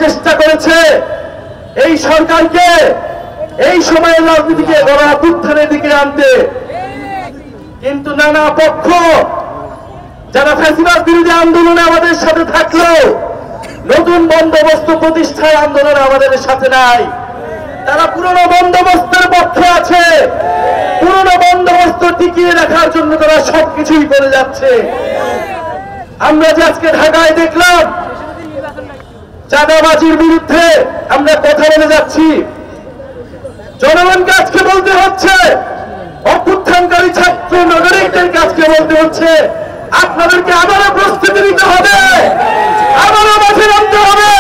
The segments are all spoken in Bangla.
চেষ্টা করেছে এই সরকারকে এই সময়ের রাজনীতিকে গণঅভ্যুত্থানের দিকে আনতে, কিন্তু নানা পক্ষ যারা ফ্যাসিবাদ বিরোধী আন্দোলনে আমাদের সাথে থাকলেও নতুন বন্দোবস্ত প্রতিষ্ঠার আন্দোলনে আমাদের সাথে নাই। তারা পুরনো বন্দোবস্তের পক্ষে আছে, পুরনো বন্দোবস্ত টিকিয়ে রাখার জন্য তারা সবকিছুই করে যাচ্ছে। আমরা যে আজকে ঢাকায় দেখলাম চাঁদাবাজির বিরুদ্ধে আমরা কথা বলে যাচ্ছি, জনগণকে আজকে বলতে হচ্ছে, অভ্যুত্থানকারী ছাত্র নাগরিকদেরকে আজকে বলতে হচ্ছে, আপনাদেরকে আবারও প্রস্তুতি নিতে হবে, আবারও মাঠে নামতে হবে,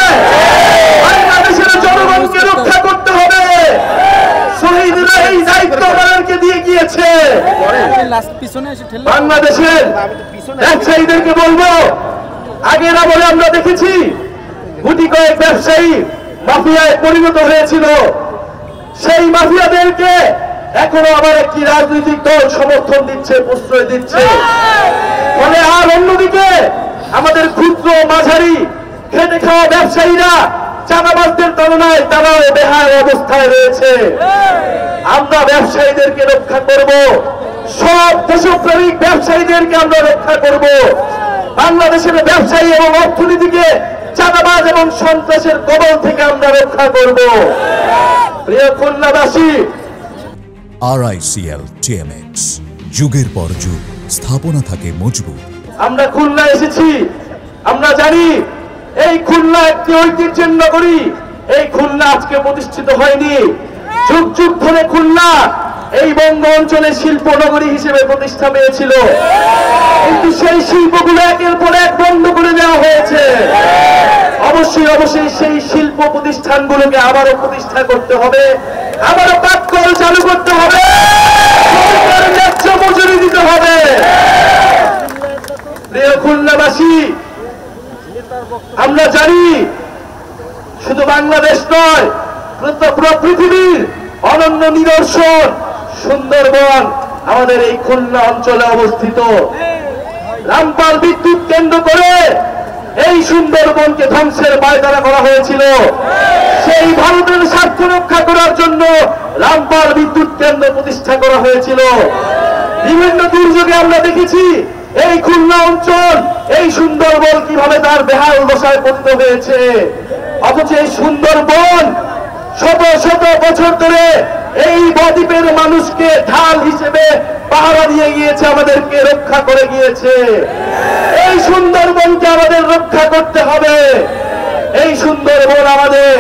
বাংলাদেশের জনগণকে রক্ষা করতে হবে। শহীদরা এই দায়িত্ব আমাদেরকে দিয়ে গিয়েছে। বাংলাদেশের ব্যবসায়ীদেরকে বলবো, আগের আমলে আমরা দেখেছি গুটি কয়েক ব্যবসায়ী মাফিয়ায় পরিণত হয়েছিল, সেই মাফিয়াদেরকে এখনো আবার একটি রাজনৈতিক দল সমর্থন দিচ্ছে, প্রশ্রয় দিচ্ছে। ফলে আর অন্যদিকে আমাদের ক্ষুদ্র মাঝারি খেটে খাওয়া ব্যবসায়ীরা চাঁদাবাজদের তুলনায় তারাও বেহাল অবস্থায় রয়েছে। আমরা ব্যবসায়ীদেরকে রক্ষা করব, সব দেশপ্রেমিক ব্যবসায়ীদেরকে আমরা রক্ষা করব। বাংলাদেশের ব্যবসায়ী এবং অর্থনীতিকে চাঁদাবাজ এবং সন্ত্রাসের কবল থেকে আমরা রক্ষা করব। প্রিয় খুলনাবাসী, RICL TMX, যুগের পর যুগ স্থাপনা থাকে মজবুত। আমরা খুলনা এসেছি, আমরা জানি এই খুলনা একটি ঐতিহ্যের নগরী। এই খুলনা আজকে প্রতিষ্ঠিত হয়নি, যুগ যুগ ধরে খুলনা এই বঙ্গ অঞ্চলে শিল্প নগরী হিসেবে প্রতিষ্ঠা পেয়েছিল, কিন্তু সেই শিল্পগুলো একের পর এক বন্ধ করে দেওয়া হয়েছে। অবশ্যই সেই শিল্প প্রতিষ্ঠানগুলোকে আবারও প্রতিষ্ঠা করতে হবে, আবারও কাঠকল চালু করতে হবে, ন্যায্য মজুরি দিতে হবে। প্রিয় খুলনাবাসী, আমরা জানি শুধু বাংলাদেশ নয়, পুরো পৃথিবীর অনন্য নিদর্শন সুন্দরবন আমাদের এই খুলনা অঞ্চলে অবস্থিত। রামপাল বিদ্যুৎ কেন্দ্র করে এই সুন্দরবনকে ধ্বংসের পায়তারা করা হয়েছিল। সেই ভারতের স্বার্থ রক্ষা করার জন্য রামপাল বিদ্যুৎ কেন্দ্র প্রতিষ্ঠা করা হয়েছিল। বিভিন্ন দুর্যোগে আমরা দেখেছি এই খুলনা অঞ্চল, এই সুন্দরবন কিভাবে তার বেহাল দশায় পতিত হয়েছে। অথচ এই সুন্দরবন শত শত বছর ধরে এই বদ্বীপের মানুষকে ঢাল হিসেবে পাহারা দিয়ে গিয়েছে, আমাদেরকে রক্ষা করে গিয়েছে। এই সুন্দরবনকে আমাদের রক্ষা করতে হবে। এই সুন্দরবন আমাদের